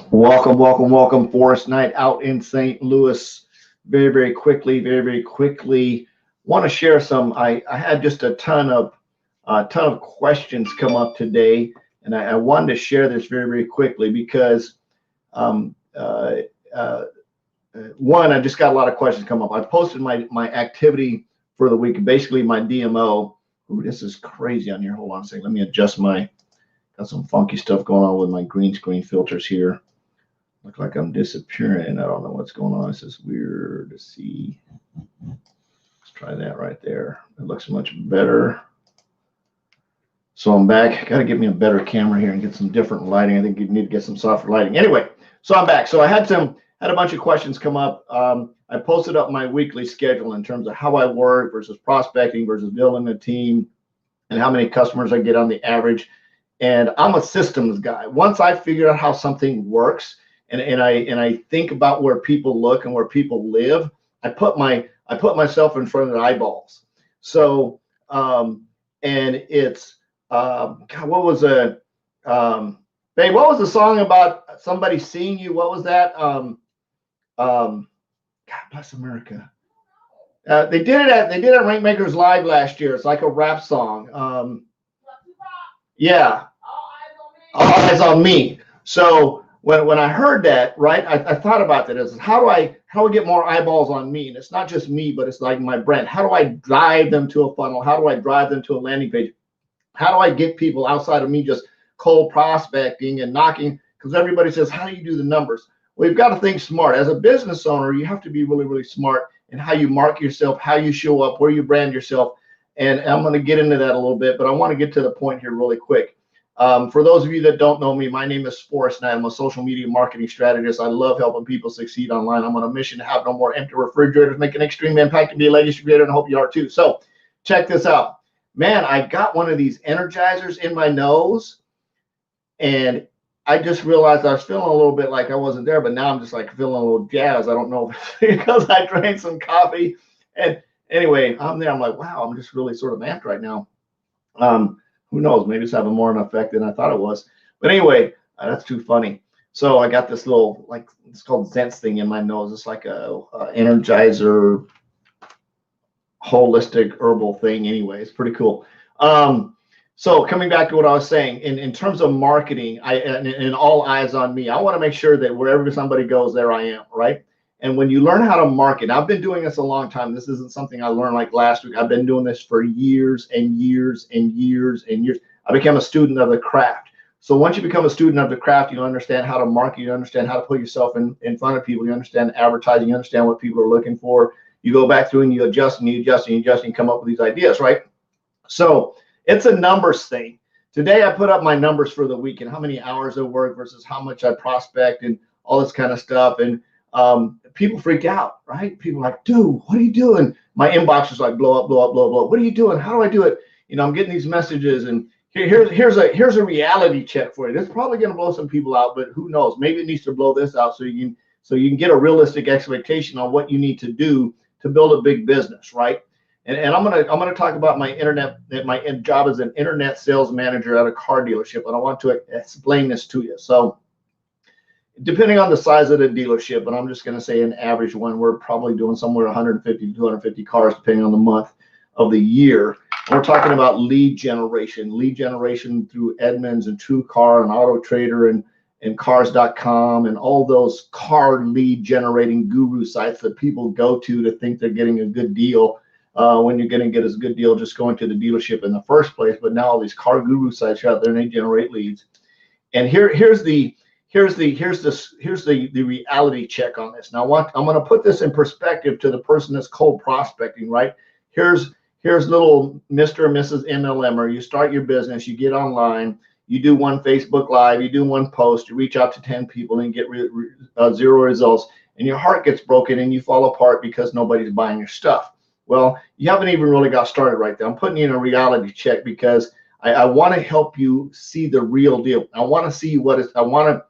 Welcome, welcome, welcome. Forest Night out in St. Louis. Very quickly. Want to share some. I had just a ton of questions come up today, and I wanted to share this very quickly because um, uh, uh, one, I just got a lot of questions come up. I posted my activity for the week, basically my DMO. Ooh, this is crazy on here. Hold on a second. Let me adjust my. Got some funky stuff going on with my green screen filters here. Look like I'm disappearing. I don't know what's going on. This is weird to see. Let's try that right there. It looks much better. So I'm back. Got to get me a better camera here and get some different lighting. I think you need to get some softer lighting. Anyway, so I'm back. So I had a bunch of questions come up. I posted up my weekly schedule in terms of how I work versus prospecting versus building a team and how many customers I get on the average. And I'm a systems guy. Once I figure out how something works, and I think about where people look and where people live, I put myself in front of the eyeballs. So and it's God, what was a babe? What was the song about somebody seeing you? What was that? God bless America. They did it at Rankmakers Live last year. It's like a rap song. Yeah, all eyes on me. So when I heard that, right, I thought about that as how do I get more eyeballs on me? And it's not just me, but it's like my brand. How do I drive them to a funnel? How do I drive them to a landing page? How do I get people outside of me just cold prospecting and knocking? Because everybody says, how do you do the numbers? Well, you've got to think smart. As a business owner, you have to be really smart in how you market yourself, how you show up, where you brand yourself. And I'm going to get into that a little bit, but I want to get to the point here really quick. For those of you that don't know me, my name is Forrest Knight. I'm a social media marketing strategist. I love helping people succeed online. I'm on a mission to have no more empty refrigerators, make an extreme impact, and be a legacy creator, and I hope you are too. So check this out. Man, I got one of these energizers in my nose, and I just realized I was feeling a little bit like I wasn't there, but now I'm just like feeling a little jazzed. I don't know if it's because I drank some coffee. And anyway, I'm there. I'm like, wow, I'm just really sort of amped right now. Um, who knows? Maybe it's having more an effect than I thought it was. But anyway, that's too funny. So I got this little, like, it's called Zens thing in my nose. It's like a energizer holistic herbal thing. Anyway, it's pretty cool. So coming back to what I was saying, in terms of marketing, and all eyes on me, I want to make sure that wherever somebody goes, there I am, right? And when you learn how to market, I've been doing this a long time. This isn't something I learned like last week. I've been doing this for years and years and years and years. I became a student of the craft. So once you become a student of the craft, you understand how to market, you understand how to put yourself in front of people, you understand advertising, you understand what people are looking for. You go back through and you adjust and you adjust and you adjust and you come up with these ideas, right? So it's a numbers thing. Today I put up my numbers for the week and how many hours I work versus how much I prospect and all this kind of stuff. And people freak out, right? People are like, dude, what are you doing? My inbox is like blow up, blow up, blow up, blow up. What are you doing? How do I do it? You know, I'm getting these messages, and here's a reality check for you. This is probably going to blow some people out, but who knows? Maybe it needs to blow this out so you can get a realistic expectation on what you need to do to build a big business, right? And I'm gonna talk about my job as an internet sales manager at a car dealership, and I want to explain this to you. So depending on the size of the dealership, but I'm just going to say an average one, we're probably doing somewhere 150 to 250 cars, depending on the month of the year. And we're talking about lead generation through Edmunds and TrueCar and Auto Trader and Cars.com and all those car lead generating guru sites that people go to think they're getting a good deal. When you're going to get a good deal just going to the dealership in the first place. But now all these car guru sites are out there and they generate leads. And here's the reality check on this. Now I'm going to put this in perspective to the person that's cold prospecting, right? Here's little Mr. or Mrs. MLMer. You start your business, you get online, you do one Facebook Live, you do one post, you reach out to 10 people and get 0 results, and your heart gets broken and you fall apart because nobody's buying your stuff. Well, you haven't even really got started right there. I'm putting you in a reality check because I want to help you see the real deal. I want to see I want to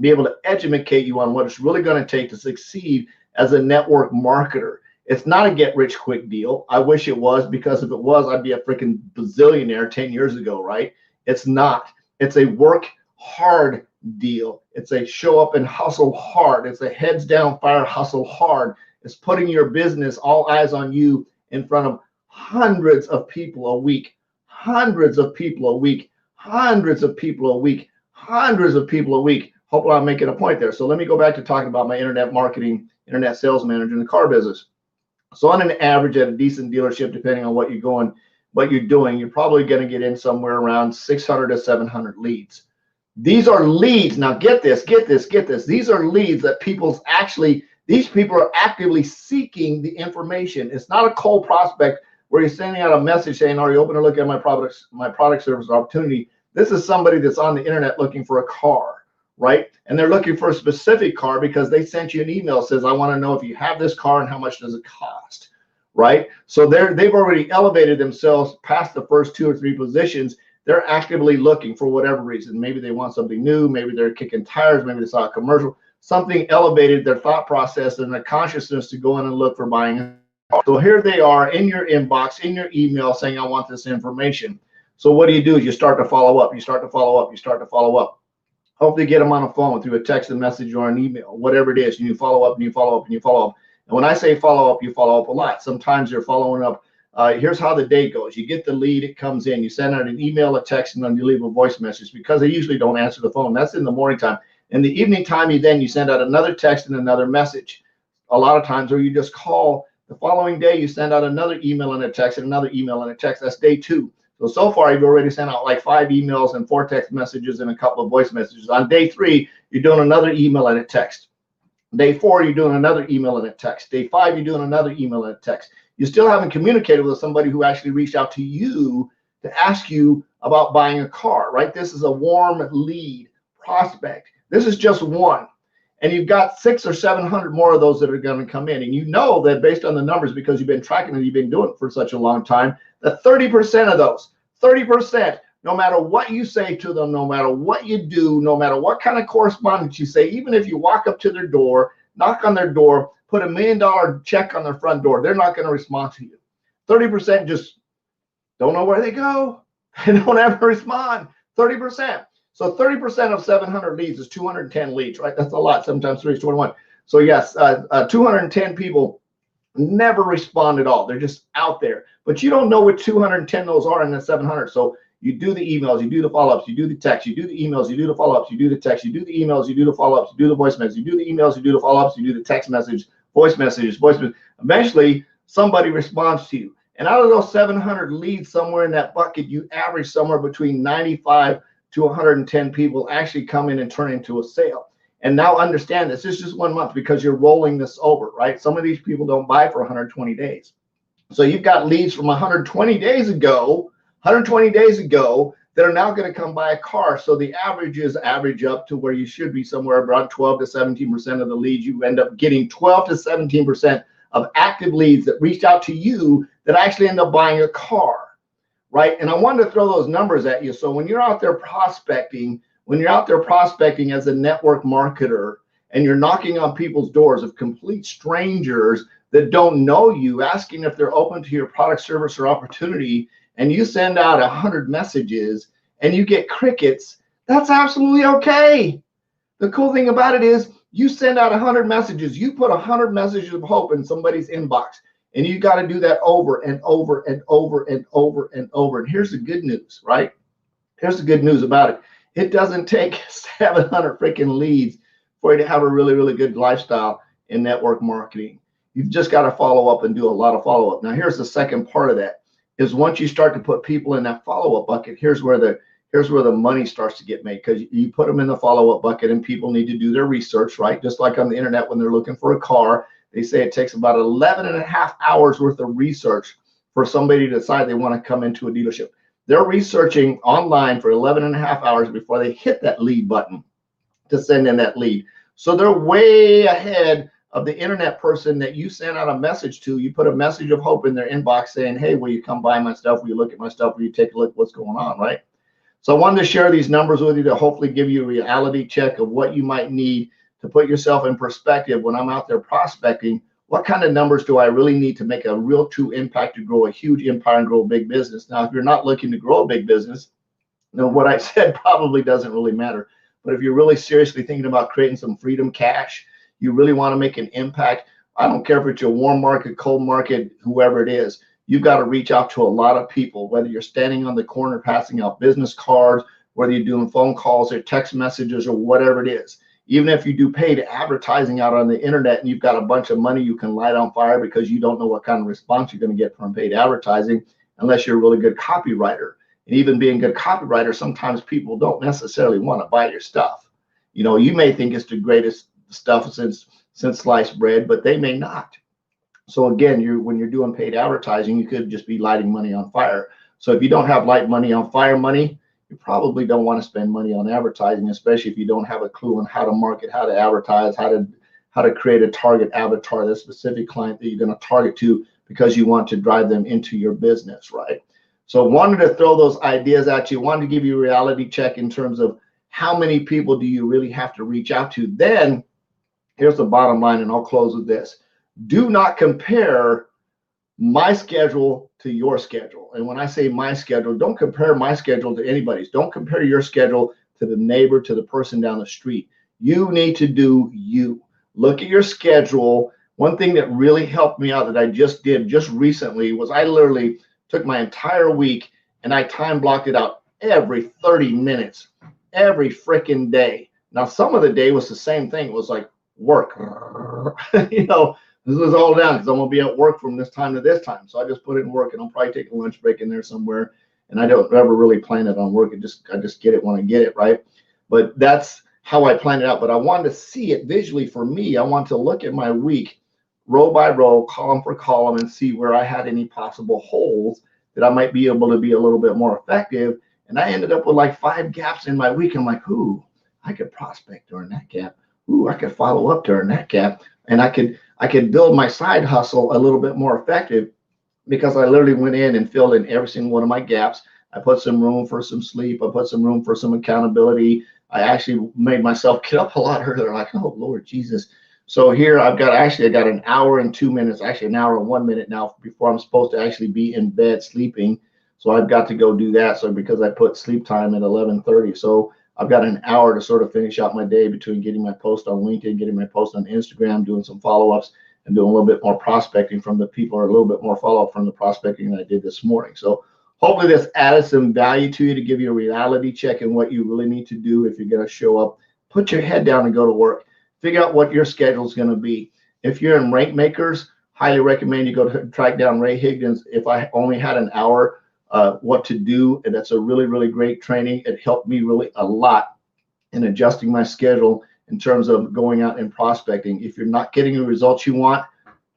be able to educate you on what it's really going to take to succeed as a network marketer. It's not a get rich quick deal. I wish it was, because if it was, I'd be a freaking bazillionaire 10 years ago, right? It's not. It's a work hard deal. It's a show up and hustle hard. It's a heads down fire, hustle hard. It's putting your business, all eyes on you, in front of hundreds of people a week, hundreds of people a week, hundreds of people a week, hundreds of people a week. Hopefully I'm making a point there. So let me go back to talking about my internet marketing, internet sales manager in the car business. So on an average at a decent dealership, depending on what you're doing, you're probably going to get in somewhere around 600 to 700 leads. These are leads. Now get this, get this, get this. These are leads that these people are actively seeking the information. It's not a cold prospect where you're sending out a message saying, are you open to look at my product, service, or opportunity? This is somebody that's on the internet looking for a car, right? And they're looking for a specific car because they sent you an email that says, I want to know if you have this car and how much does it cost, right? So they've already elevated themselves past the first 2 or 3 positions. They're actively looking for whatever reason. Maybe they want something new. Maybe they're kicking tires. Maybe they saw a commercial. Something elevated their thought process and their consciousness to go in and look for buying a car. So here they are in your inbox, in your email saying, I want this information. So what do? You start to follow up. You start to follow up. You start to follow up. Hopefully get them on a phone through a text, a message, or an email, whatever it is. And you follow up and you follow up and you follow up. And when I say follow up, you follow up a lot. Sometimes you're following up. Here's how the day goes. You get the lead, it comes in. You send out an email, a text, and then you leave a voice message because they usually don't answer the phone. That's in the morning time. In the evening time, you send out another text and another message. A lot of times, or you just call. The following day, you send out another email and a text and another email and a text. That's day 2. So far, you've already sent out like 5 emails and 4 text messages and a couple of voice messages. On day 3, you're doing another email and a text. Day 4, you're doing another email and a text. Day 5, you're doing another email and a text. You still haven't communicated with somebody who actually reached out to you to ask you about buying a car, right? This is a warm lead prospect. This is just one. And you've got 600 or 700 more of those that are going to come in. And you know that based on the numbers, because you've been tracking it, you've been doing it for such a long time, that 30% of those, 30%, no matter what you say to them, no matter what you do, no matter what kind of correspondence you say, even if you walk up to their door, knock on their door, put $1 million check on their front door, they're not going to respond to you. 30% just don't know where they go. They don't ever respond. 30%. So 30% of 700 leads is 210 leads, right? That's a lot. Sometimes 3 is 21. So yes, 210 people never respond at all. They're just out there. But you don't know what 210 those are in the 700. So you do the emails, you do the follow-ups, you do the text, you do the emails, you do the follow-ups, you do the text, you do the emails, you do the follow-ups, you do the voice message, you do the emails, you do the follow-ups, you do the text message, voice messages, voice message. Eventually, somebody responds to you. And out of those 700 leads, somewhere in that bucket, you average somewhere between 95 to 110 people actually come in and turn into a sale. And now understand this is just 1 month because you're rolling this over, right? Some of these people don't buy for 120 days. So you've got leads from 120 days ago that are now going to come buy a car. So the averages average up to where you should be somewhere around 12 to 17% of the leads. You end up getting 12 to 17% of active leads that reached out to you that actually end up buying a car, right? And I wanted to throw those numbers at you. So when you're out there prospecting, as a network marketer and you're knocking on people's doors of complete strangers that don't know you, asking if they're open to your product, service, or opportunity, and you send out 100 messages and you get crickets, that's absolutely okay. The cool thing about it is you send out 100 messages, you put 100 messages of hope in somebody's inbox, and you got to do that over and over and over and over and over. And here's the good news, right? Here's the good news about it. It doesn't take 700 freaking leads for you to have a really, really good lifestyle in network marketing. You've just got to follow up and do a lot of follow-up. Now, here's the second part of that. Is once you start to put people in that follow-up bucket, here's where the money starts to get made, because you put them in the follow-up bucket and people need to do their research, right? Just like on the internet when they're looking for a car, they say it takes about 11.5 hours worth of research for somebody to decide they want to come into a dealership. They're researching online for 11.5 hours before they hit that lead button to send in that lead. So they're way ahead of the internet person that you sent out a message to. You put a message of hope in their inbox saying, hey, will you come buy my stuff? Will you look at my stuff? Will you take a look at what's going on, right? So I wanted to share these numbers with you to hopefully give you a reality check of what you might need to put yourself in perspective when I'm out there prospecting. What kind of numbers do I really need to make a real true impact to grow a huge empire and grow a big business? Now, if you're not looking to grow a big business, Now, what I said probably doesn't really matter. But if you're really seriously thinking about creating some freedom cash, you really want to make an impact. I don't care if it's your warm market, cold market, whoever it is, you've got to reach out to a lot of people, whether you're standing on the corner passing out business cards, whether you're doing phone calls or text messages or whatever it is. Even if you do paid advertising out on the internet and you've got a bunch of money you can light on fire because you don't know what kind of response you're going to get from paid advertising unless you're a really good copywriter. And even being a good copywriter, sometimes people don't necessarily want to buy your stuff. You know, you may think it's the greatest stuff since sliced bread, but they may not. So again, when you're doing paid advertising, you could just be lighting money on fire. So if you don't have light money on fire money, you probably don't want to spend money on advertising, especially if you don't have a clue on how to market, how to advertise, how to create a target avatar, the specific client that you're going to target to because you want to drive them into your business, right? So wanted to throw those ideas at you, wanted to give you a reality check in terms of how many people do you really have to reach out to. Then here's the bottom line, and I'll close with this. Do not compare my schedule to your schedule. And when I say my schedule, don't compare my schedule to anybody's. Don't compare your schedule to the neighbor, to the person down the street. You need to do you. Look at your schedule. One thing that really helped me out that I just did just recently was I literally took my entire week and I time blocked it out every 30 minutes, every freaking day. Now, some of the day was the same thing. It was like work, you know, this was all down because I'm going to be at work from this time to this time. So I just put it in work, and I'll probably take a lunch break in there somewhere. And I don't ever really plan it on work. I just get it when I get it, right? But that's how I plan it out. But I wanted to see it visually for me. I want to look at my week row by row, column for column, and see where I had any possible holes that I might be able to be a little bit more effective. And I ended up with like 5 gaps in my week. I'm like, ooh, I could prospect during that gap. Ooh, I could follow up during that gap. And I could build my side hustle a little bit more effective because I literally went in and filled in every single one of my gaps. I put some room for some sleep. I put some room for some accountability. I actually made myself get up a lot earlier. Like, oh, Lord Jesus. So here I got an hour and 2 minutes, actually an hour and 1 minute now before I'm supposed to actually be in bed sleeping. So I've got to go do that. So because I put sleep time at 11:30. So I've got an hour to sort of finish out my day between getting my post on LinkedIn, getting my post on Instagram, doing some follow-ups, and doing a little bit more prospecting from the people, or a little bit more follow-up from the prospecting that I did this morning. So hopefully this added some value to you to give you a reality check in what you really need to do if you're going to show up. Put your head down and go to work. Figure out what your schedule is going to be. If you're in Rank Makers, highly recommend you go to track down Ray Higgins. If I only had an hour, what to do, and that's a really, really great training. It helped me really a lot in adjusting my schedule in terms of going out and prospecting. If you're not getting the results you want,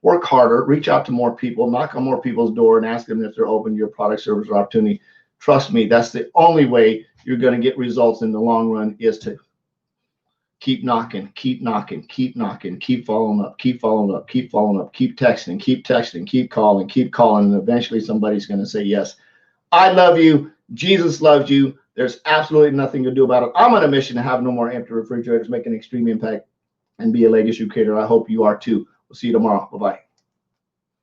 work harder, reach out to more people, knock on more people's door and ask them if they're open to your product, service, or opportunity. Trust me, that's the only way you're going to get results in the long run, is to keep knocking, keep knocking, keep knocking, keep following up, keep following up, keep following up, keep texting, keep calling, and eventually somebody's going to say yes. I love you. Jesus loves you. There's absolutely nothing to do about it. I'm on a mission to have no more empty refrigerators, make an extreme impact, and be a legacy creator. I hope you are too. We'll see you tomorrow. Bye-bye.